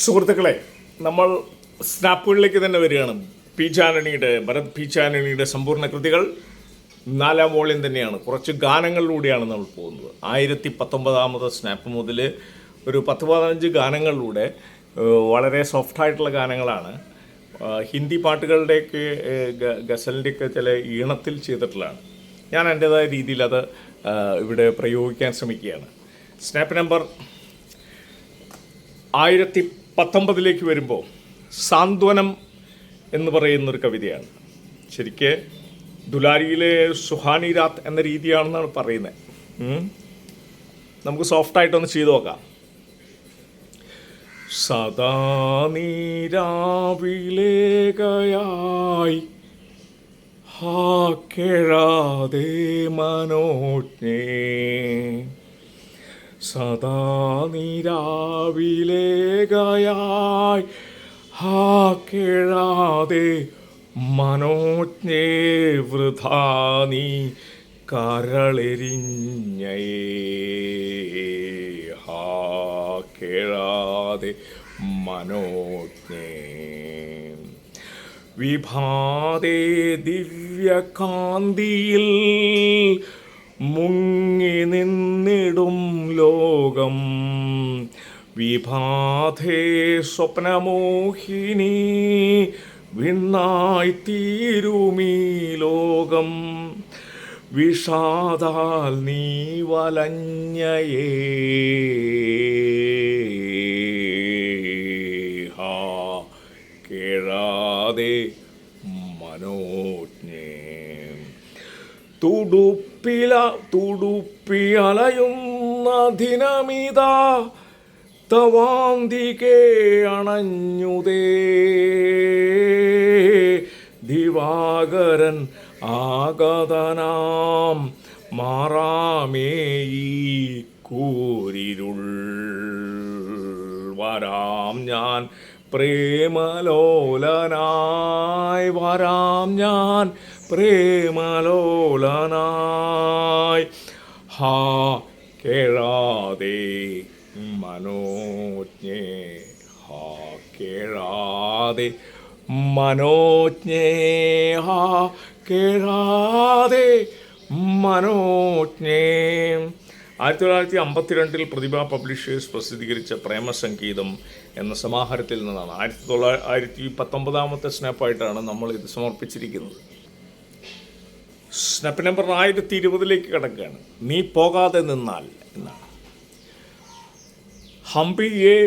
സുഹൃത്തുക്കളെ, നമ്മൾ സ്നാപ്പുകളിലേക്ക് തന്നെ വരികയാണ്. ഭരത് പി ചാനണിയുടെ സമ്പൂർണ്ണ കൃതികൾ 4ാം വോള്യം തന്നെയാണ്. കുറച്ച് ഗാനങ്ങളിലൂടെയാണ് നമ്മൾ പോകുന്നത്. 1019 സ്നാപ്പ് മുതൽ ഒരു 10-15 ഗാനങ്ങളിലൂടെ വളരെ സോഫ്റ്റായിട്ടുള്ള ഗാനങ്ങളാണ്. ഹിന്ദി പാട്ടുകളുടെയൊക്കെ ഗസലിൻ്റെയൊക്കെ ചില ഈണത്തിൽ ചെയ്തിട്ടുള്ളതാണ്. ഞാൻ എൻ്റേതായ രീതിയിൽ അത് ഇവിടെ പ്രയോഗിക്കാൻ ശ്രമിക്കുകയാണ്. സ്നാപ്പ് നമ്പർ 1019 വരുമ്പോൾ സാന്ത്വനം എന്ന് പറയുന്നൊരു കവിതയാണ്. ശരിക്ക് ദുലാരിയിലെ സുഹാനി രാത്ത് എന്ന രീതിയാണെന്നാണ് പറയുന്നത്. നമുക്ക് സോഫ്റ്റായിട്ടൊന്ന് ചെയ്തു നോക്കാം. സദാ നീരാവിലേകയായി കേഴാതെ മനോജ്ഞേ, സദാ നീരാവിലേകയായി കേഴാതെ മനോജ്ഞേ, വൃഥാ നീ കരളെരിഞ്ഞേ, കേഴാതെ മനോജ്ഞേ. വിഭാതേ ദിവ്യകാന്തിയിൽ മുങ്ങി നിന്നിടും ലോകം, വിഭാതേ സ്വപ്നമോഹിനി വിണ്ണായി തീരുമീ ലോകം, വിഷാദാൽ നീ വലഞ്ഞയേ, കേഴാതെ മനോജ്ഞേ. തുടുപ്പിയലയുന്ന ദിനമിതാ തവാന്തികേ അണഞ്ഞുതേ, ദിവാകരൻ ആഗതനാം മാറാമേയി കൂരിരുൾ, വരാം ഞാൻ പ്രേമലോലനായി, വരാം ഞാൻ പ്രേമലോലനായി, കേഴാതെ മനോജ്ഞേ, കേഴാതെ മനോജ്ഞേ, കേഴാതെ മനോജ്ഞേ. 1952 പ്രതിഭ പബ്ലിഷേഴ്സ് പ്രസിദ്ധീകരിച്ച പ്രേമസംഗീതം എന്ന സമാഹാരത്തിൽ നിന്നാണ്. 1919 സ്നാപ്പായിട്ടാണ് നമ്മൾ ഇത് സമർപ്പിച്ചിരിക്കുന്നത്. സ്നാപ്പ് നമ്പർ 1020 കിടക്കുകയാണ്. നീ പോകാതെ നിന്നാൽ എന്നാണ്. ഹംപിയെ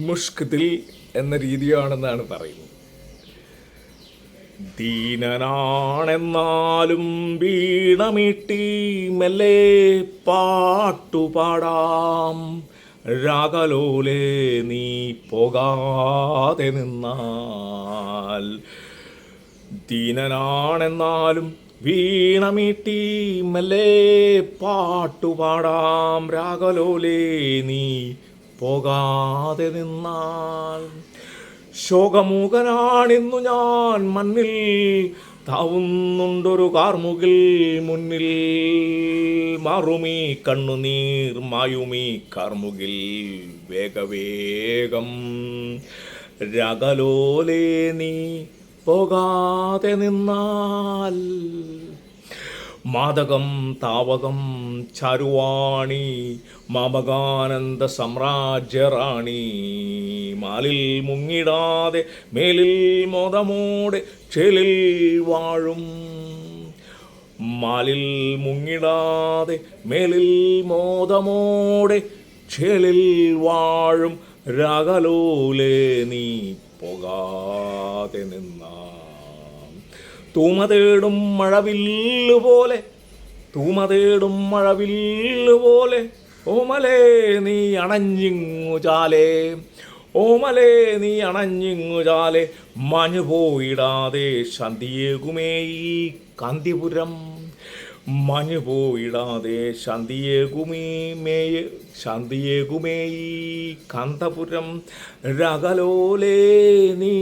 മുഷ്ക് ദിൽ എന്ന രീതിയാണെന്നാണ് പറയുന്നത്. ദീനനാണെന്നാലും വീണമീട്ടി മെല്ലെ പാട്ടുപാടാം, രാഗലോലെ നീ പോകാതെ നിന്നാൽ. ദീനനാണെന്നാലും വീണമീട്ടി മെല്ലെ പാട്ടുപാടാം, രാഗലോലെ നീ പോകാതെ നിന്നാൽ. ശോകമൂകനാണിന്നു ഞാൻ മണ്ണിൽ, താവുന്നുണ്ടൊരു കാർമുകിൽ മുന്നിൽ, മാറുമീ കണ്ണുനീർ മായുമീ കാർമുകിൽ വേഗവേഗം, രാഗലോലെ നീ പോകാതെ നിന്നാൽ. മാദകം താവകം ചാരുവാണി മാമകാനന്ദ സാമ്രാജ്യറാണി, മാലിൽ മുങ്ങിടാതെ മേലിൽ മോദമോടെ ചേലിൽ വാഴും, മാലിൽ മുങ്ങിടാതെ മേലിൽ മോദമോടെ ചേലിൽ വാഴും, രാഗലോലെ നീ പോകാതെ നിന്നാം. തൂമതേടും മഴവില്ലുപോലെ, തൂമതേടും മഴവില്ലുപോലെ, ഓമലേ നീ അണഞ്ഞിങ്ങു ചാലേ, ഓമലേ നീ അണഞ്ഞിങ്ങു ചാലേ, മഞ്ഞുപോയിടാതെ ശാന്തിയേകുമേ ഈ കാന്തിപുരം, മഞ്ഞുപോയിടാതെ ശാന്തിയേകുമേ ഈ കാന്തപുരം, രാഗലോലെ നീ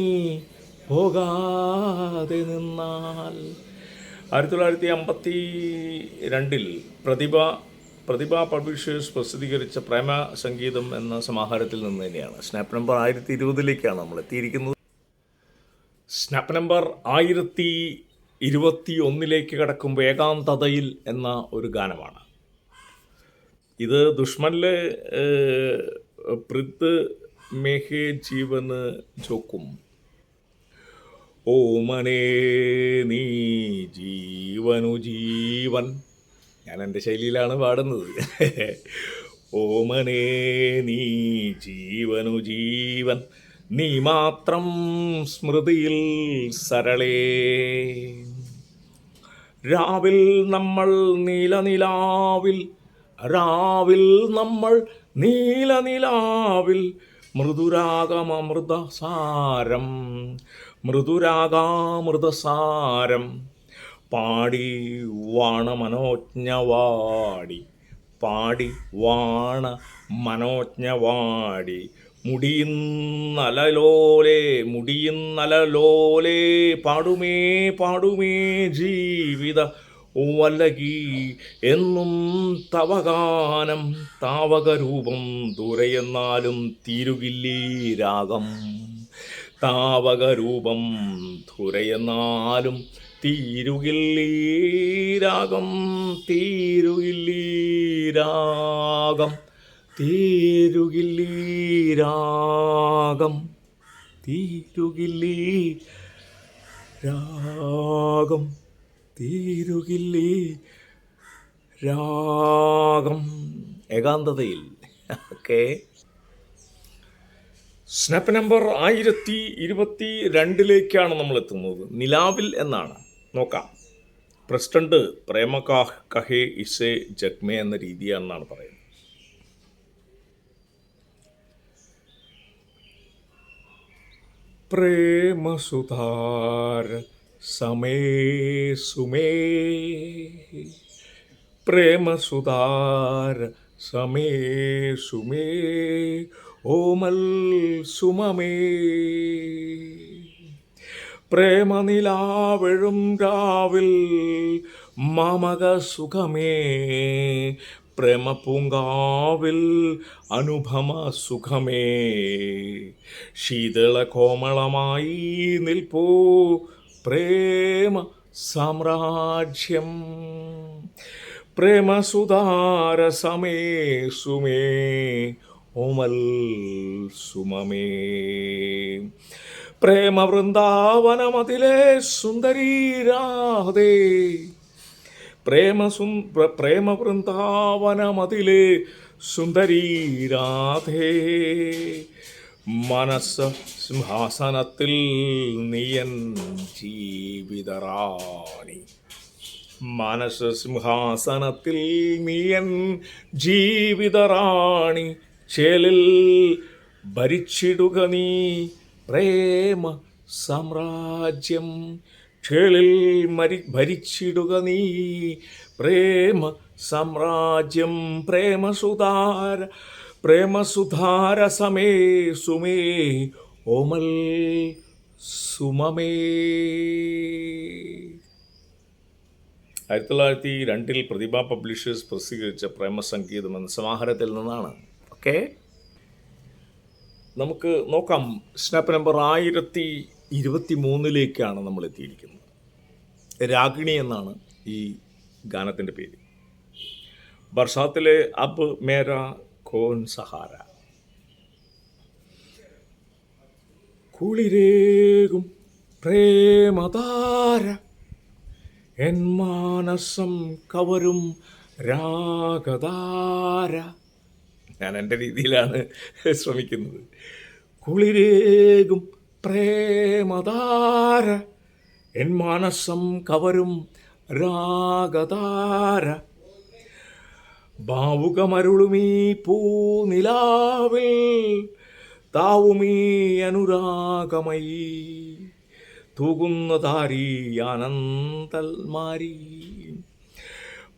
പോകാതെ നിന്നാൽ. 1952 പ്രതിഭ പ്രതിഭ പബ്ലിഷേഴ്സ് പ്രസിദ്ധീകരിച്ച പ്രേമ സംഗീതം എന്ന സമാഹാരത്തിൽ നിന്ന് തന്നെയാണ്. സ്നാപ്പ് നമ്പർ 1020 നമ്മൾ എത്തിയിരിക്കുന്നത്. സ്നാപ്പ് നമ്പർ 1021 കടക്കുമ്പോൾ ഏകാന്തതയിൽ എന്ന ഒരു ഗാനമാണ്. ഇത് ദുഷ്മനിലെ പൃഥ് മേഹേ ജീവന് ജോക്കും ഓമനേ നീ ജീവനു ജീവൻ. ഞാൻ എൻ്റെ ശൈലിയിലാണ് പാടുന്നത്. ഓമനേ നീ ജീവനു ജീവൻ, നീ മാത്രം സ്മൃതിയിൽ സരളേ. രാവിൽ നമ്മൾ നീലനിലാവിൽ, രാവിൽ നമ്മൾ നീലനിലാവിൽ, മൃദുരാഗമൃതസാരം, മൃദുരാഗാമൃതസാരം പാടി വാണ മനോജ്ഞവാടി, പാടി വാണ മനോജ്ഞവാടി, മുടിയുന്നലലോലേ മുടിയുന്നലലോലേ, പാടുമേ പാടുമേ ജീവിത വല്ലകി എന്നും തവഗാനം. താവകരൂപം ദൂരെയെന്നാലും തീരുകില്ലീ രാഗം, താവകരൂപം ദൂരെയെന്നാലും തീരുകില്ലീ രാഗം, തീരുകില്ലീ രാഗം, തീരുകില്ലീ രാഗം, തീരുകില്ലീ രാഗം, തീരുകില്ലീ രാഗം. ഏകാന്തതയിൽ. ഓക്കെ. സ്നാപ്പ് നമ്പർ 1022 നമ്മൾ എത്തുന്നത്. നിലാവിൽ എന്നാണ്. നോക്കാം. പ്രസിഡന്റ് പ്രേമ കഹേ ഇസേ ജഗ്മേ എന്ന രീതിയാണെന്നാണ് പറയുന്നത്. പ്രേമസുധാര സമേ സുമേ, പ്രേമസുധാര സമേ സുമേ, ഓമൽ സുമമേ. പ്രേമനിലാവെഴും രാവിൽ മാമക സുഖമേ, പ്രേമപൂങ്കാവിൽ അനുപമ സുഖമേ. ശീതള കോമളമായി നിൽപ്പൂ പ്രേമ സാമ്രാജ്യം, പ്രേമസുധാര സമേ സുമേ, ഓമൽ സുമമേ. പ്രേമ വൃന്ദാവനമതിലെ സുന്ദരീ രാധേ, പ്രേമ വൃന്ദാവനമതിലെ സുന്ദരീ രാധേ. മനസ്സ് സിംഹാസനത്തിൽ നീയൻ ജീവിതറാണി, മനസ്സ് സിംഹാസനത്തിൽ നീയൻ ജീവിതറാണി. ചേലിൽ ഭരിച്ചിടുക നീ പ്രേമ സാമ്രാജ്യം, ചേലിൽ ഭരിച്ചിടുക നീ പ്രേമ സാമ്രാജ്യം. പ്രേമസുധാര പ്രേമസുധാര സമേ സുമേ, ഓമൽ സുമമേ. 1902 പ്രതിഭ പബ്ലിഷേഴ്സ് പ്രസിദ്ധീകരിച്ച പ്രേമസംഗീതം എന്ന സമാഹാരത്തിൽ നിന്നാണ്. ഓക്കെ. നമുക്ക് നോക്കാം. സ്നാപ്പ് നമ്പർ 1023 നമ്മൾ എത്തിയിരിക്കുന്നത്. രാഗിണി എന്നാണ് ഈ ഗാനത്തിൻ്റെ പേര്. ബർസാത്തിലെ അബ് മേരാ കോൻ സഹാര. കുളിരേകും പ്രേമതാര, എൻ മാനസം കവരും രാഗതാര. ഞാൻ എൻ്റെ രീതിയിലാണ് ശ്രമിക്കുന്നത്. കുളിരേകും പ്രേമതാര, എൻ മാനസം കവരും രാഗതാര. ഭാവുകമരുളുമീ പൂനിലാവിൽ, താവുമീ അനുരാഗമയീ, തൂകുന്നതാരീ ആനന്ദൽമാരി.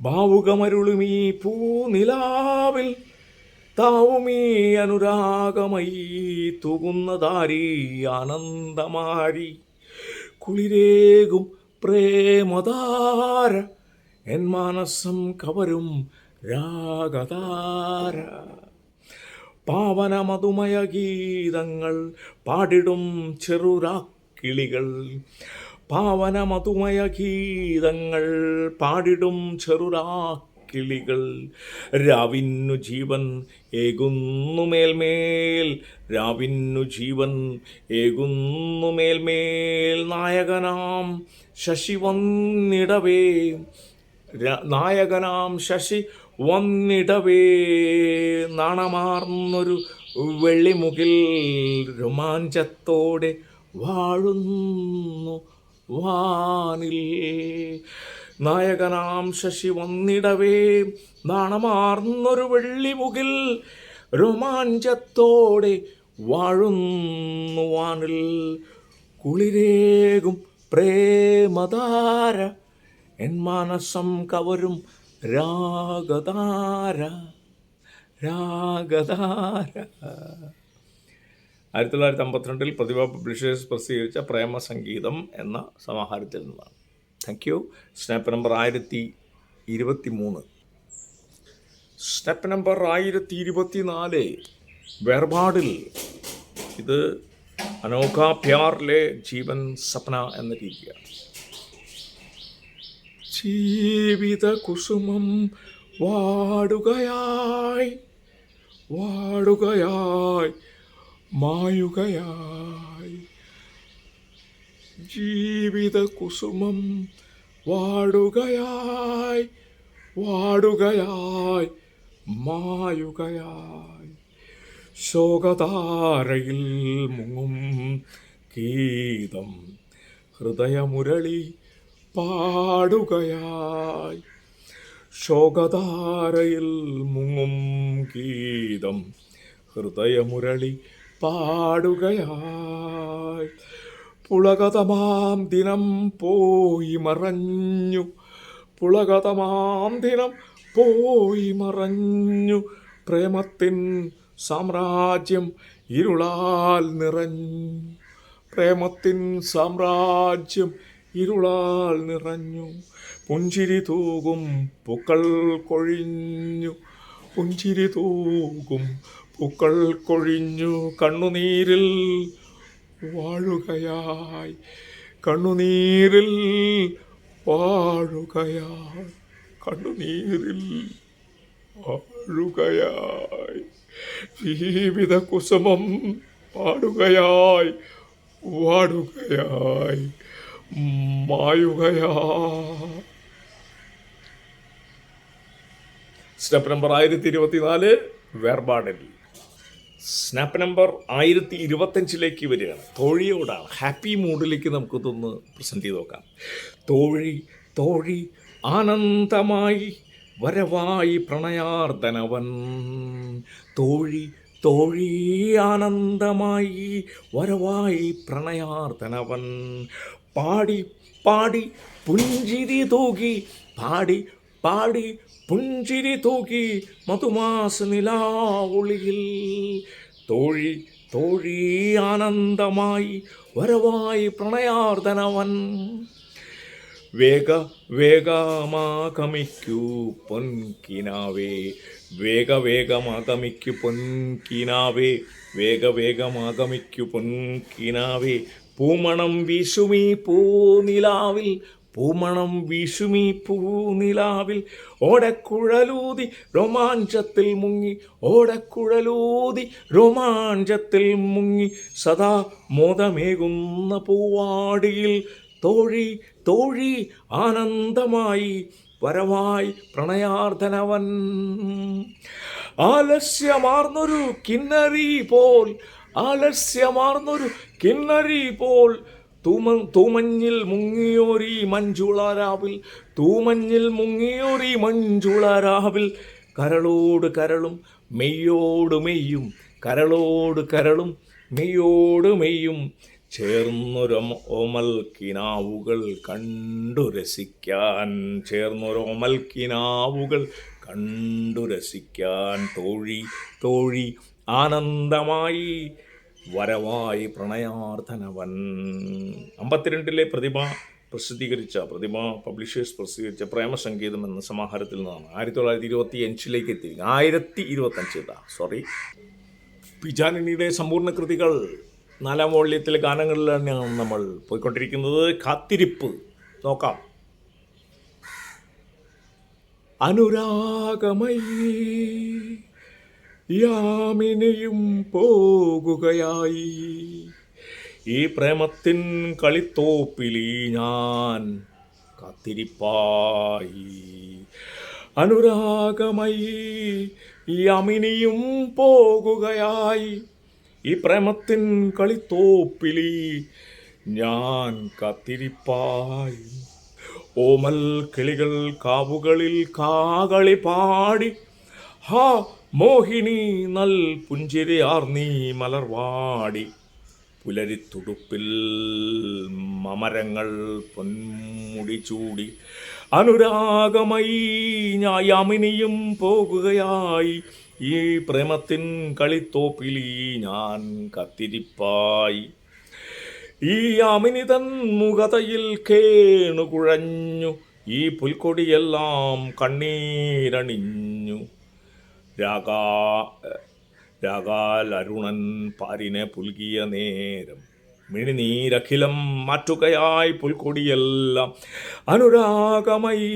ഭാവുകമരുളുമീ പൂനിലാവിൽ, താവുമീ അനുരാഗമയീ, തൂകുന്നതാരീ ആനന്ദമാരി. കുളിരേകും പ്രേമതാര, എൻ മാനസം കവരും രാഗതാര. പാവനമധുമയ ഗീതങ്ങൾ പാടിടും ചെറുരാക്കിളികൾ. പാവനമധുമയ ഗീതങ്ങൾ പാടിടും ചെറുരാക്കിളികൾ. രാവിന്നു ജീവൻ ഏകുന്നു മേൽമേൽ. രാവിന്നു ജീവൻ ഏകുന്നു മേൽമേൽ. നായകനാം ശശി വന്നിടവേ. നായകനാം ശശി വന്നിടവേ. നാണമാർന്നൊരു വെള്ളിമുകിൽ രോമാഞ്ചത്തോടെ വാഴുന്നു വാനിൽ. നായകനാം ശശി വന്നിടവേ. നാണമാർന്നൊരു വെള്ളിമുകിൽ രോമാഞ്ചത്തോടെ വാഴുന്നു വാനിൽ. കുളിരേകും പ്രേമധാര എൻ മാനസം കവരും രാഗധാര. രാഗധാര. 1952 പ്രതിഭ പബ്ലിഷേഴ്സ് പ്രസിദ്ധീകരിച്ച പ്രേമസംഗീതം എന്ന സമാഹാരത്തിൽ നിന്നാണ്. Thank you. Snap number 1023. Snap number 1024 വേർപാടിൽ. ഇത് അനോഖാ പ്യാറിലെ ജീവൻ സപ്ന എന്ന രീതിയാണ്. ജീവിത കുസുമം വാടുകയായി വാടുകയായി മായുകയായി. ജീവിത കുസുമം വാടുകയായി വാടുകയായി മായുകയായി. ശോകധാരയിൽ മുങ്ങും ഗീതം ഹൃദയമുരളി പാടുകയായി. ശോകധാരയിൽ മുങ്ങും ഗീതം ഹൃദയമുരളി പാടുകയായി. പുളകതമാം ദിനം പോയി മറഞ്ഞു. പുളകതമാം ദിനം പോയി മറഞ്ഞു. പ്രേമത്തിൻ സാമ്രാജ്യം ഇരുളാൽ നിറഞ്ഞു. പ്രേമത്തിൻ സാമ്രാജ്യം ഇരുളാൽ നിറഞ്ഞു. പുഞ്ചിരി തൂകും പൂക്കൾ കൊഴിഞ്ഞു. പുഞ്ചിരി തൂകും പൂക്കൾ കൊഴിഞ്ഞു. കണ്ണുനീരിൽ വാഴുകയായി കണ്ണുനീരിൽ വാഴുകയായി കണ്ണുനീരിൽ വാഴുകയായി. ജീവിത കുസുമം പാടുകയായി വാടുകയായി മായുകയായി. സ്നാപ്പ് നമ്പർ 1024 വേർപാടിൽ. സ്നാപ്പ് നമ്പർ 1025 വരികയാണ്. തോഴിയോടാണ്. ഹാപ്പി മൂഡിലേക്ക് നമുക്കിതൊന്ന് പ്രസൻറ്റ് ചെയ്ത് നോക്കാം. തോഴി തോഴി ആനന്ദമായി വരവായി പ്രണയാർദ്ദനവൻ. തോഴി തോഴി ആനന്ദമായി വരവായി പ്രണയാർദ്ദനവൻ. പാടി പാടി പുഞ്ചിരി തൂകി പാടി പാടി പുഞ്ചിരി തൂകി മധുമാസ നിലാവുളിയിൽ. തോഴി തോഴി ആനന്ദമായി വരവായി പ്രണയാർദ്ദനവൻ. വേഗ വേഗമാഗമിക്കൂ പൊൻകിനാവേ. വേഗ വേഗമാഗമിക്കു പൊൻകിനാവേ. വേഗ വേഗമാഗമിക്കു പൊൻകിനാവേ. പൂമണം വീശുമീ പൂനിലാവിൽ. പൂമണം വീശുമീ പൂനിലാവിൽ. ഓടക്കുഴലൂതി രോമാഞ്ചത്തിൽ മുങ്ങി. ഓടക്കുഴലൂതി രോമാഞ്ചത്തിൽ മുങ്ങി. സദാ മോദമേകുന്ന പൂവാടിയിൽ. തോഴി തോഴി ആനന്ദമായി വരവായി പ്രണയാർദ്ദനവൻ. ആലസ്യമാർന്നൊരു കിന്നരി പോൽ. ആലസ്യമാർന്നൊരു കിന്നരി പോൽ. തൂമഞ്ഞിൽ മുങ്ങിയോരീ മഞ്ജുളരാവിൽ. തൂമഞ്ഞിൽ മുങ്ങിയോരീ മഞ്ജുളരാവിൽ. കരളോട് കരളും മെയ്യോട് മെയ്യും. കരളോട് കരളും മെയ്യോട് മെയ്യും. ചേർന്നൊരോമൽ കിനാവുകൾ കണ്ടു രസിക്കാൻ. ചേർന്നൊരോമൽ കിനാവുകൾ കണ്ടു രസിക്കാൻ. തോഴി തോഴി ആനന്ദമായി വരവായി പ്രണയാർദ്ദനവൻ. 52 പ്രതിഭ പ്രതിമ പബ്ലിഷേഴ്സ് പ്രസിദ്ധീകരിച്ച പ്രേമസംഗീതം എന്ന സമാഹാരത്തിൽ നിന്നാണ് 1925 എത്തി. 1025 പി ജാനകിയുടെ സമ്പൂർണ്ണ കൃതികൾ 4-ാം വോള്യത്തിലെ ഗാനങ്ങളിൽ തന്നെയാണ് നമ്മൾ പോയിക്കൊണ്ടിരിക്കുന്നത്. കാത്തിരിപ്പ് നോക്കാം. അനുരാഗമയീ യാമിനിയും പോകുകയായി, ഈ പ്രേമത്തിൻ കളിത്തോപ്പിലി ഞാൻ കാത്തിരിപ്പായി. അനുരാഗമയീ യാമിനിയും പോകുകയായി, ഈ പ്രേമത്തിൻ കളിത്തോപ്പിലി ഞാൻ കാത്തിരിപ്പായി. ഓമൽ കിളികൾ കാവുകളിൽ കാകളി പാടി, ഹാ മോഹിനി നൽ പുഞ്ചിരിയാർന്നീ മലർവാടി. പുലരിത്തുടുപ്പിൽ മമരങ്ങൾ പൊന്മുടി ചൂടി, അനുരാഗമയീ യാമിനിയും പോകുകയായി, ഈ പ്രേമത്തിൻ കളിത്തോപ്പിലി ഞാൻ കാത്തിരിപ്പായി. ഈ യാമിനി തൻ മുഖതയിൽ കേണുകുഴഞ്ഞു, ഈ പുൽക്കൊടിയെല്ലാം കണ്ണീരണിഞ്ഞു. രാഗാൽ അരുണൻ പാരിനെ പുൽകിയ നേരം, മിഴിനീരഖിലം മാറ്റുകയായി പുൽക്കൊടിയെല്ലാം. അനുരാഗമയീ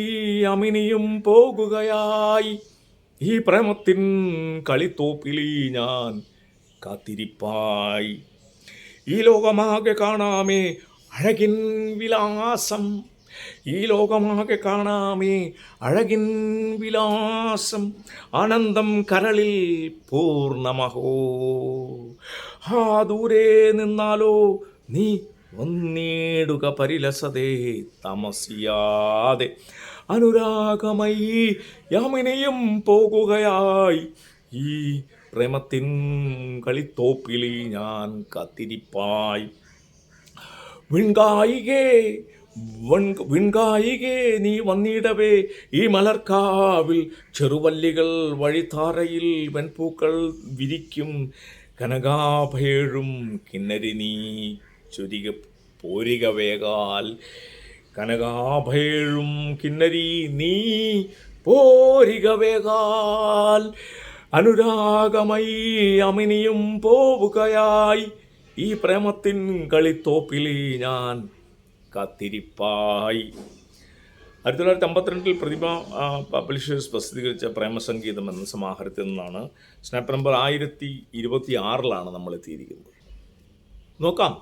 യാമിനിയും പോകുകയായി, ഈ പ്രേമത്തിൻ കളിത്തോപ്പിലി ഞാൻ കാത്തിരിപ്പായി. ഈ ലോകമാകെ കാണാമേ അഴകിൻ വിലാസം, ഈ ലോകമാകെ കാണാമേ അഴകിൻ വിലാസം. ആനന്ദം കരളിൽ പൂർണ്ണമഹോ, ഹാ ദൂരെ നിന്നാലോ നീ വന്നിടുക പരിലസതേ താമസിയാതെ. അനുരാഗമയീ യാമിനിയും പോകുകയായി, ഈ പ്രേമത്തിൻ കളിത്തോപ്പിലി ഞാൻ കാത്തിരിപ്പായി. വിൺകായികേ നീ വന്നിടവേ, ഈ മലർക്കാവിൽ ചെറുവല്ലികൾ വഴിത്താരയിൽ വെൺപൂക്കൾ വിരിക്കും. കനകാഭേഴും കിന്നരി നീ ചൊരിക പോരിക വേഗാൽ, കനകാഭേഴും കിന്നരി നീ പോരിക വേഗാൽ. അനുരാഗമയീ യാമിനിയും പോവുകയായി, ഈ പ്രേമത്തിൻ കളിത്തോപ്പിലി ഞാൻ കാത്തിരിപ്പായി. 1952 പ്രതിമ പബ്ലിഷേഴ്സ് പ്രസിദ്ധീകരിച്ച പ്രേമസംഗീതം എന്ന സമാഹാരത്തിൽ നിന്നാണ്. സ്നാപ്പ് നമ്പർ 1026 നമ്മൾ എത്തിയിരിക്കുന്നത്. നോക്കാം.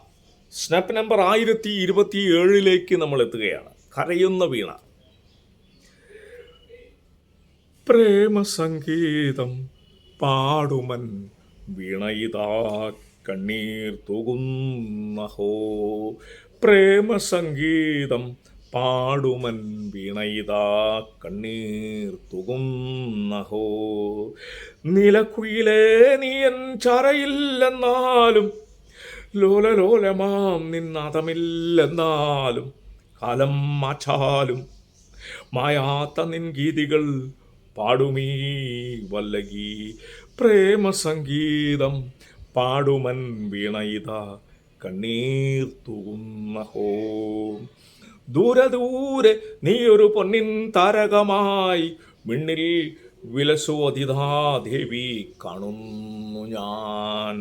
സ്നാപ്പ് നമ്പർ 1027 നമ്മൾ എത്തുകയാണ്. കരയുന്ന വീണ. പ്രേമസംഗീതം പാടുമൻ വീണയിതാ കണ്ണീർ തൂകുന്നഹോ, പ്രേമസംഗീതം പാടുമൻ വീണയിതാ കണ്ണീർ തൂകുന്നഹോ. നിലക്കുയിലേ നീയൻ ചറയില്ലെന്നാലും, ലോലലോലമാം നിന്നാദമില്ലെന്നാലും, കാലം മാച്ചാലും മായാത്ത നിൻ ഗീതികൾ പാടുമീ വല്ലകി. പ്രേമസംഗീതം പാടുമൻ വീണയിതാ കണ്ണീർ തൂകുന്നഹോ. ദൂരെ ദൂരെ നീയൊരു പൊന്നിൻ താരകമായി, മിന്നിൽ വിലസുവതിതാ ദേവി കാണുന്നു ഞാൻ.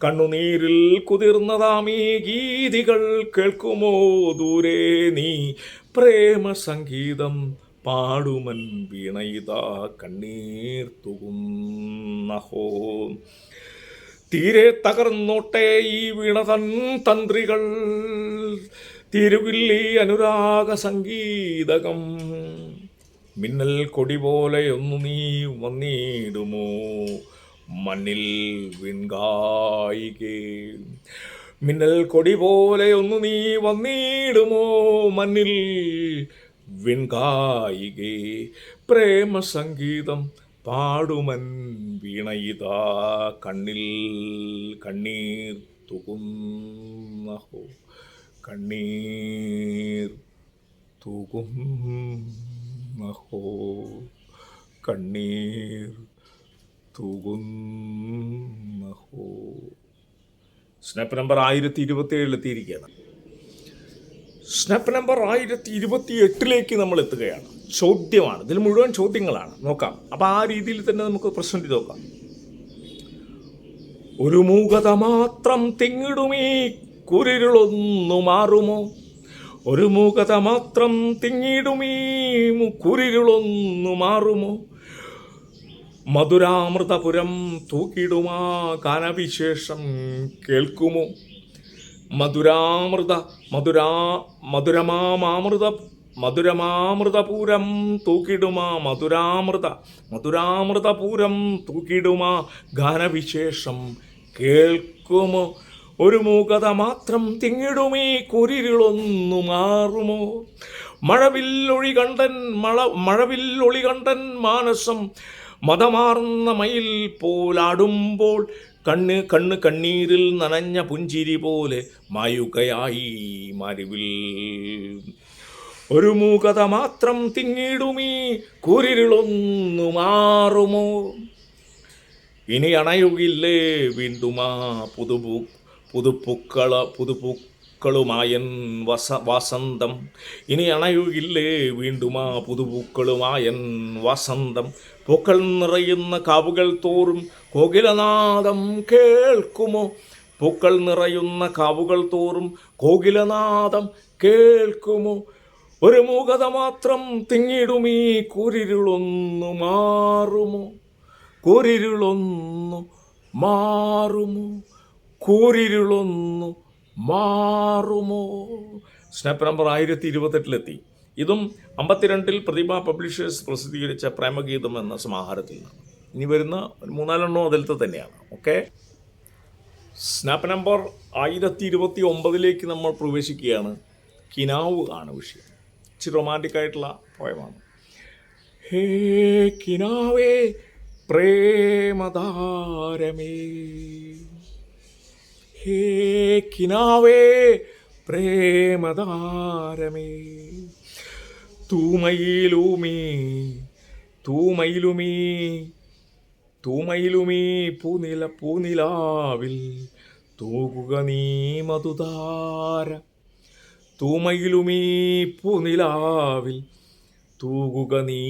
കണ്ണുനീരിൽ കുതിർന്നതാമീ ഗീതികൾ കേൾക്കുമോ ദൂരെ നീ. പ്രേമസംഗീതം പാടുമൻ വീണയിതാ കണ്ണീർ തൂകുന്നഹോ. തീരെ തകർന്നോട്ടെ ഈ വീണതൻ തന്ത്രികൾ, തിരുവില്ലി അനുരാഗ സംഗീതകം. മിന്നൽ കൊടി പോലെയൊന്നു നീ വന്നിടുമോ മണ്ണിൽ വിൺകായികേ. മിന്നൽ കൊടി പോലെയൊന്നു നീ വന്നിടുമോ മണ്ണിൽ വിൺകായികേ. പ്രേമസംഗീതം പാടുമൻ വീണയിതാ കണ്ണിൽ കണ്ണീർ തൂകുന്നഹോ, കണ്ണീർ തൂകുന്നഹോ, കണ്ണീർ തൂകുന്നഹോ. സ്നാപ്പ് നമ്പർ 1027 എത്തിയിരിക്കുകയാണ്. സ്നാപ്പ് നമ്പർ 1028 നമ്മൾ എത്തുകയാണ്. ചോദ്യമാണ്, ഇതിൽ മുഴുവൻ ചോദ്യങ്ങളാണ്. നോക്കാം. അപ്പം ആ രീതിയിൽ തന്നെ നമുക്ക് പ്രശ്നം ചെയ്ത് നോക്കാം. ഒരു മൂകത മാത്രം തിങ്ങിടുമീ കുരിരുളൊന്നു മാറുമോ? ഒരു മൂകത മാത്രം തിങ്ങിടുമീ കുരിരുളൊന്നു മാറുമോ? മധുരാമൃതപുരം തൂക്കിടുമാ ഗാനവിശേഷം കേൾക്കുമോ? മധുരമാമൃതപൂരം തൂക്കിടുമാ മധുരാമൃതപൂരം തൂക്കിടുമാ ഗാനവിശേഷം കേൾക്കുമോ? ഒരു മൂകത മാത്രം തിങ്ങിടുമീ കുരിരുളൊന്നു മാറുമോ? മഴവില്ലൊളി കണ്ടൻ മാനസം മതമാർന്ന മയിൽ പോലാടുമ്പോൾ കണ്ണീരിൽ നനഞ്ഞ പുഞ്ചിരി പോലെ മായുകയായി മരുവിൽ. ഒരു മൂകത മാത്രം തിങ്ങിടുമീ കുരിരുളൊന്നു മാറുമോ? ഇനി അണയുകില്ലേ വീണ്ടുമാ പുതുപൂക്കളുമായൻ വസന്തം. ഇനി അണയുകില്ലേ വീണ്ടുമാ പുതുപൂക്കളുമായൻ വസന്തം. പൂക്കൾ നിറയുന്ന കാവുകൾ തോറും കോകിലനാദം കേൾക്കുമോ? പൂക്കൾ നിറയുന്ന കാവുകൾ തോറും കോകിലനാദം കേൾക്കുമോ? ഒരു മൂകത മാത്രം തിങ്ങിടുമീ കുരിരുളൊന്നു മാറുമോ? കുരിരുളൊന്നു മാറുമോ? കുരിരുളൊന്നു മാറുമോ? സ്നാപ്പ് നമ്പർ 1028 ഇതും 52 പ്രതിഭ പബ്ലിഷേഴ്സ് പ്രസിദ്ധീകരിച്ച പ്രേമഗീതം എന്ന സമാഹാരത്തിൽ നിന്നാണ്. ഇനി വരുന്ന 3-4 അതിലത്തെ തന്നെയാണ്. ഓക്കെ. സ്നാപ്പ് നമ്പർ 1029 നമ്മൾ പ്രവേശിക്കുകയാണ്. കിനാവ് ആണ് വിഷയം. ഇച്ചിരി റൊമാൻറ്റിക് ആയിട്ടുള്ള പോയമാണ്. ഹേ കിനാവേ പ്രേമതാരമേ, ഹേ കിനാവേ പ്രേമതാരമേ, തൂമയിലുമീ പൂനിലാവിൽ തൂകുക നീ മധുധാര. തൂമയിലുമീ പൂനിലാവിൽ തൂകുക നീ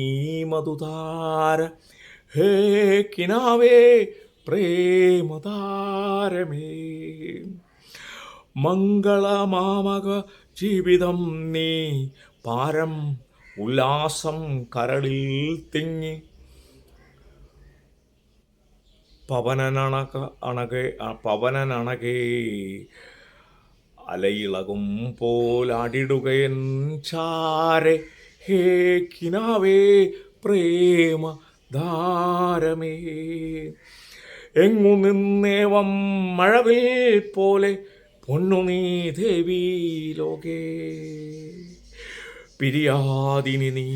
മധുധാര. ഹേ കിനാവേ പ്രേമതാരമേ, മംഗളമാമക ജീവിതം നീ പാരം ഉല്ലാസം കരളിൽ തിങ്ങി. പവനനണകേ അലയിളകും പോലാടിടുകയൻ ചാരെ. ഹേ കിനാവേ പ്രേമധാരമേ, എങ്ങു നിന്നേവം മഴവിൽ പോലെ പൊന്നു നീ ദേവീ ലോകേ. പിരിയാതിനി നീ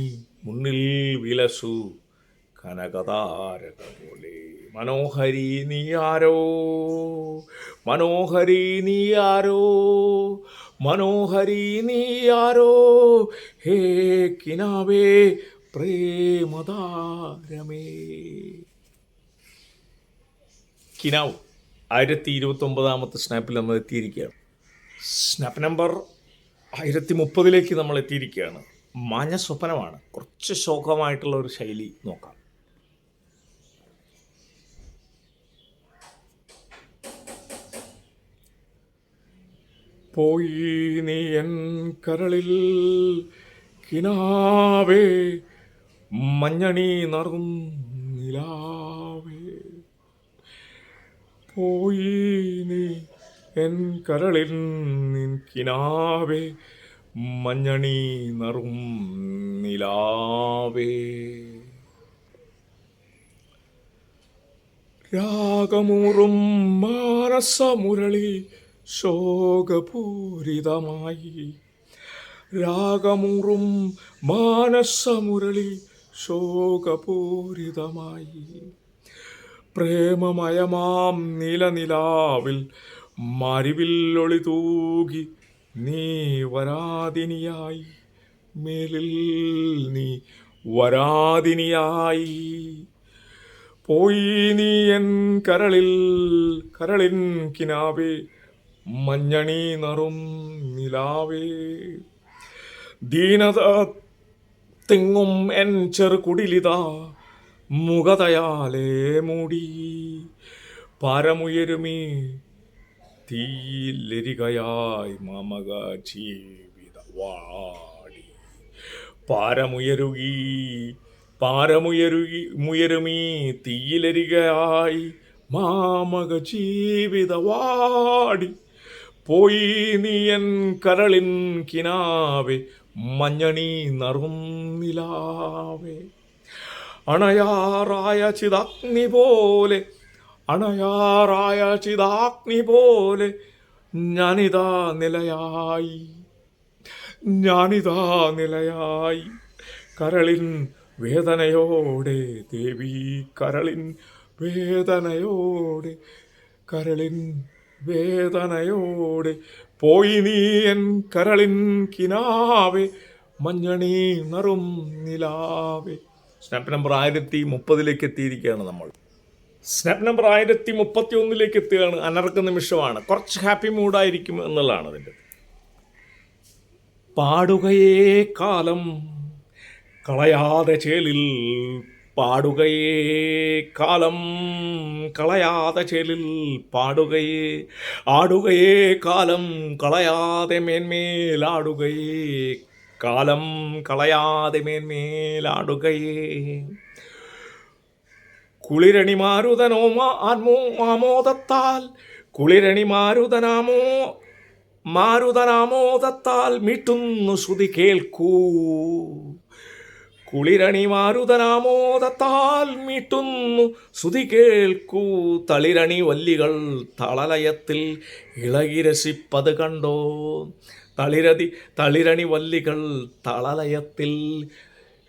മുന്നിൽ വിലസു കനകതാരക പോലെ. മനോഹരി നീയാരോ, മനോഹരി നീയാരോ, മനോഹരി നീയാരോ, ഹേ കിനാവേ പ്രേമതാരമേ. കിനാവ് 1029 സ്നാപ്പിൽ നമ്മൾ എത്തിയിരിക്കുകയാണ്. സ്നാപ്പ് നമ്പർ 1030 നമ്മൾ എത്തിയിരിക്കുകയാണ്. മാഞ്ഞ സ്വപ്നമാണ്. കുറച്ച് ശോകമായിട്ടുള്ള ഒരു ശൈലി നോക്കാം. പോയി നീ എൻ കരളിൽ കിനാവേ, മഞ്ഞണി നറും നിലാവേ. പോയി നീ എൻ കരളിൽ നിൻ കിനാവേ, മഞ്ഞണി നറും നിലാവേ. രാഗമൂറും മാനസമുരളി ശോകപൂരിതമായി. രാഗമൂറും മാനസമുരളി ശോകപൂരിതമായി. പ്രേമമയമാം നിലനിലാവിൽ മരിവില്ലൊളി തൂകി നീ വരാതിനിയായി. മേലിൽ നീ വരാതിനിയായി. പോയി നീ എൻ കരളിൻ കിനാവേ, മഞ്ഞണി നറും നിലാവേ. ദീനത തിങ്ങും എൻ ചെറുകുടിലിതാ മുഖതയാലേ മൂടി. പാരമുയരുമീ തീയിലെരികയായി മാമക ജീവിതവാടി. പാരമുയരുകീ മുയരുമീ തീയിലെരികയായി മാമക ജീവിതവാടി. പോയി നീ എൻ കരളിൻ കിനാവെ മഞ്ഞണി നറും നിലാവേ. അണയാറായ ചിതാഗ്നി പോലെ ഞാനിതാ നിലയായി കരളിൻ വേദനയോടെ ദേവി, കരളിൻ വേദനയോടെ പോയി നീ എൻ കരളിൻ കിനാവെ മഞ്ഞണി നറും നിലാവെ. സ്നാപ്പ് നമ്പർ 1030 എത്തിയിരിക്കുകയാണ് നമ്മൾ. സ്നാപ്പ് നമ്പർ 1031 എത്തുകയാണ്. അനർക്ക നിമിഷമാണ്. കുറച്ച് ഹാപ്പി മൂഡായിരിക്കും എന്നുള്ളതാണ് അതിൻ്റെ. പാടുകയേ കാലം കളയാതെ ചേലിൽ, പാടുകയേ കാലം കളയാതെ ചേലിൽ, പാടുകയേ ആടുകയേ കാലം കളയാതെ മേന്മേലാടുകയേ, കാലം കളയാതെ മേന്മേലാടുകയേ. കുളിരണി മാരുതനാമോദത്താൽ, കുളിരണി മാരുതനാമോദത്താൽ മീട്ടുന്നു ശ്രുതി കേൾക്കൂ. കുളിരണി മാരുതനാമോദത്താൽ മീട്ടുന്നു ശ്രുതി കേൾക്കൂ. തളിരണി വല്ലികൾ തളലയത്തിൽ ഇളകിരസിപ്പത് കണ്ടോ. തളിരണി വല്ലികൾ തളലയത്തിൽ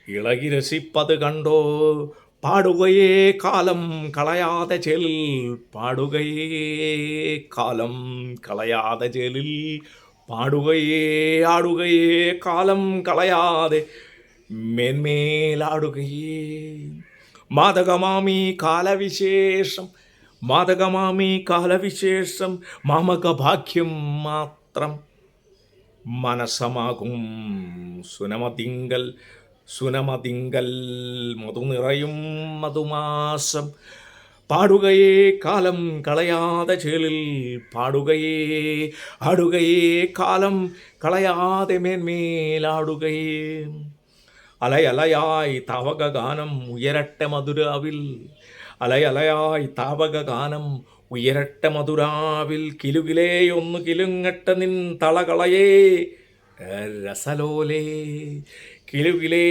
ഇളകിരസിപ്പത് കണ്ടോ. പാടുകയേ കാലം കളയാതെ ചേലിൽ, പാടുകയേ കാലം കളയാതെ ചേലിൽ, പാടുകയേ ആടുകയേ കാലം കളയാതെ മേന്മേലാടുകയേ. മാതകമാമി കാലവിശേഷം മാമക ഭാഗ്യം മാത്രം. മനസ്സമാകും സുനമതിങ്കൽ മധു നിറയും മധുമാസം. പാടുകയേ കാലം കളയാതെ ചേലിൽ, പാടുകയേ ആടുകയേ കാലം കളയാതെ മേന്മേലാടുകയേ. അലയലയായി താവക ഗാനം ഉയരട്ടെ മധുരാവിൽ, അലയലയായി താവക ഗാനം ഉയരട്ടെ മധുരാവിൽ. കിലുകിലേ ഒന്ന് കിലുങ്ങട്ട നിൻ തളകളയേ രസലോലേ. കിലുകിലേ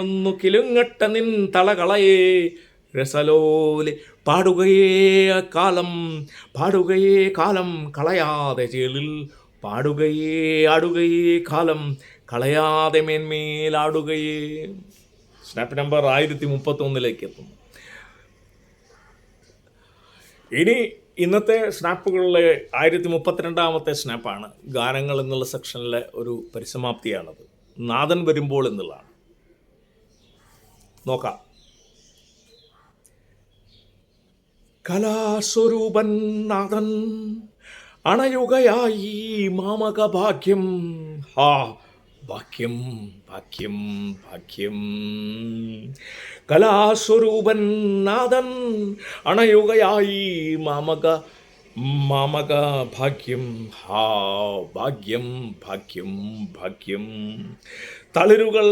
ഒന്ന് കിലുങ്ങട്ട നിൻ തളകളയേ രസലോലെ. പാടുകയേ കാലം കളയാതെ ചേലിൽ, പാടുകയേ ആടുകയേ കാലം കളയാതെ മേന്മേലാടുകയേ. സ്നാപ്പ് നമ്പർ 1031 എത്തുന്നു. ഇനി ഇന്നത്തെ സ്നാപ്പുകളിലെ 1032 സ്നാപ്പാണ്. ഗാനങ്ങൾ എന്നുള്ള സെക്ഷനിലെ ഒരു പരിസമാപ്തിയാണത്. നാഥൻ വരുമ്പോൾ എന്നുള്ളതാണ്. നോക്കാം. കലാസ്വരൂപൻ നാഥൻ അണയുകയായി മാമക ഭാഗ്യം. ഭാഗ്യം ഭാഗ്യം ഭാഗ്യം. കലാസ്വരൂപൻ നാഥൻ അണയുകയായി മാമക ഭാഗ്യം. ഭാഗ്യം ഭാഗ്യം ഭാഗ്യം. തളിരുകൾ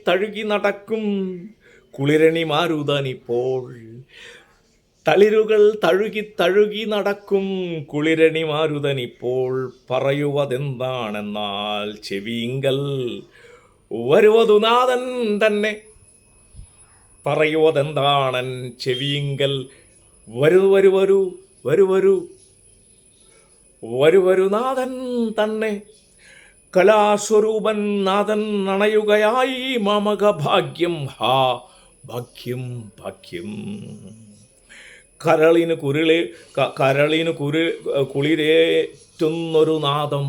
തഴുകി നടക്കും കുളിരണി മാരുതനിപ്പോൾ. തളിരുകൾ തഴുകി നടക്കും കുളിരണി മാരുതനിപ്പോൾ. പറയുവതെന്താണെന്നാൽ ചെവിയിങ്കൽ വരുവതു നാഥൻ തന്നെ. പറയുവതെന്താണൻ ചെവിയിങ്കൽ വരുവരു നാഥൻ തന്നെ. കലാസ്വരൂപൻ നാഥൻ അണയുകയായി മാമക ഭാഗ്യം. ഭാഗ്യം ഭാഗ്യം. കരളിന് കുളിരേറ്റുന്നൊരു നാദം.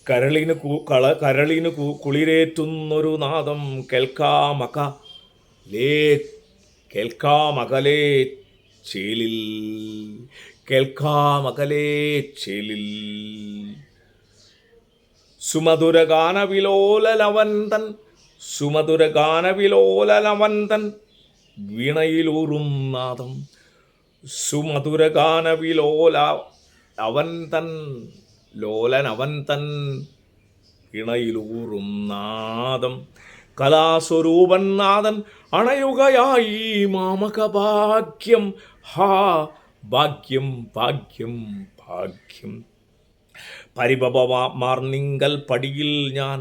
കരളിന് കുളിരേറ്റുന്നൊരു നാദം കേൾക്കാമകലേ ചേലിൽ കേൾക്കാമകലേ ചേലിൽ സുമധുരഗാനവിലോലലവന്തൻ വീണയിലൂറും നാദം ലോലനവന്തൻ ഇണയിലൂറും നാദം കലാസ്വരൂപൻ നാദൻ അണയുകയായി മാമക ഭാഗ്യം ഹാ ഭാഗ്യം ഭാഗ്യം ഭാഗ്യം പരിഭവമാർന്നിങ്കൽ പടിയിൽ ഞാൻ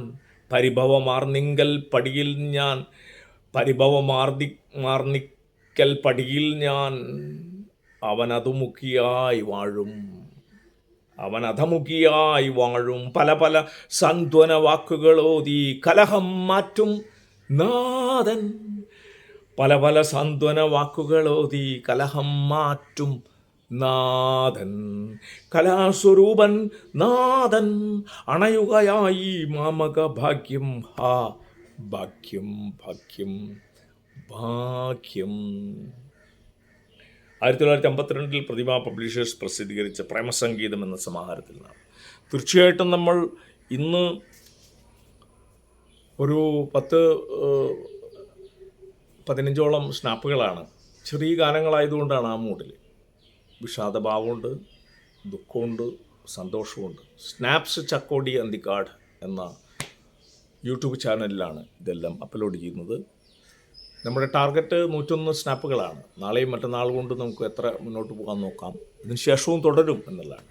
പരിഭവമാർന്നിക്കൽ പടിയിൽ ഞാൻ അവനധമുഖിയായി വാഴും പല പല സാന്ത്വന വാക്കുകളോതി കലഹം മാറ്റും നാദൻ പല പല സാന്ത്വന വാക്കുകളോതി കലഹം മാറ്റും നാദൻ കലാസ്വരൂപൻ നാദൻ അണയുകയായി മാമക ഭാഗ്യം ഹാ ഭാഗ്യം ഭാഗ്യം ഭാഗ്യം 1952 പ്രതിമ പബ്ലിഷേഴ്സ് പ്രസിദ്ധീകരിച്ച പ്രേമസംഗീതം എന്ന സമാഹാരത്തിൽ നിന്നാണ്. തീർച്ചയായിട്ടും നമ്മൾ ഇന്ന് ഒരു 10-15ഓളം സ്നാപ്പുകളാണ്. ചെറിയ ഗാനങ്ങളായതുകൊണ്ടാണ് ആ മൂഡിൽ. വിഷാദഭാവമുണ്ട്, ദുഃഖമുണ്ട്, സന്തോഷമുണ്ട്. സ്നാപ്സ് ചക്കോടി അന്തിക്കാട് എന്ന യൂട്യൂബ് ചാനലിലാണ് ഇതെല്ലാം അപ്ലോഡ് ചെയ്യുന്നത്. നമ്മുടെ ടാർഗറ്റ് 101 സ്നാപ്പുകളാണ്. നാളെയും മറ്റന്നാൾ കൊണ്ട് നമുക്ക് എത്ര മുന്നോട്ട് പോകാൻ നോക്കാം. ഇതിന് ശേഷവും തുടരും എന്നുള്ളതാണ്.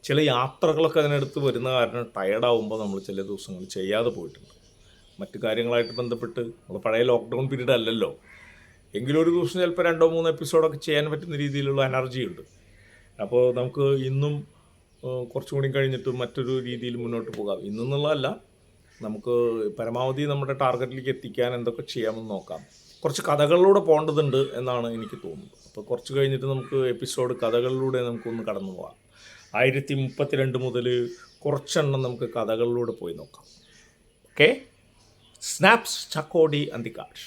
ചില യാത്രകളൊക്കെ അതിനടുത്ത് വരുന്ന കാരണം ടയർഡാവുമ്പോൾ നമ്മൾ ചില ദിവസങ്ങൾ ചെയ്യാതെ പോയിട്ടുണ്ട്. മറ്റു കാര്യങ്ങളായിട്ട് ബന്ധപ്പെട്ട് നമ്മൾ പഴയ ലോക്ക്ഡൗൺ പീരീഡ് അല്ലല്ലോ. എങ്കിലും ഒരു ദിവസം ചിലപ്പോൾ 2-3 എപ്പിസോഡൊക്കെ ചെയ്യാൻ പറ്റുന്ന രീതിയിലുള്ള എനർജി ഉണ്ട്. അപ്പോൾ നമുക്ക് ഇന്നും കുറച്ചും കൂടി കഴിഞ്ഞിട്ട് മറ്റൊരു രീതിയിൽ മുന്നോട്ട് പോകാം. ഇന്നെന്നുള്ളതല്ല, നമുക്ക് പരമാവധി നമ്മുടെ ടാർഗറ്റിലേക്ക് എത്തിക്കാൻ എന്തൊക്കെ ചെയ്യാമെന്ന് നോക്കാം. കുറച്ച് കഥകളിലൂടെ പോകേണ്ടതുണ്ട് എന്നാണ് എനിക്ക് തോന്നുന്നത്. അപ്പോൾ കുറച്ച് കഴിഞ്ഞിട്ട് നമുക്ക് എപ്പിസോഡ് കഥകളിലൂടെ നമുക്കൊന്ന് കടന്നു പോകാം. 1032 മുതൽ കുറച്ചെണ്ണം നമുക്ക് കഥകളിലൂടെ പോയി നോക്കാം. ഓക്കെ. സ്നാപ്സ് ചക്കോടി അന്തിക്കാട്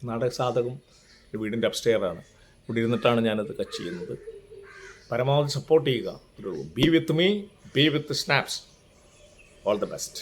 നാടക സാധകം വീടിൻ്റെ അപ്സ്റ്റെയറാണ്. ഇവിടെ ഇരുന്നിട്ടാണ് ഞാനത് ചെയ്യുന്നത്. പരമാവധി സപ്പോർട്ട് ചെയ്യുക. B with me, B with snaps. All the best.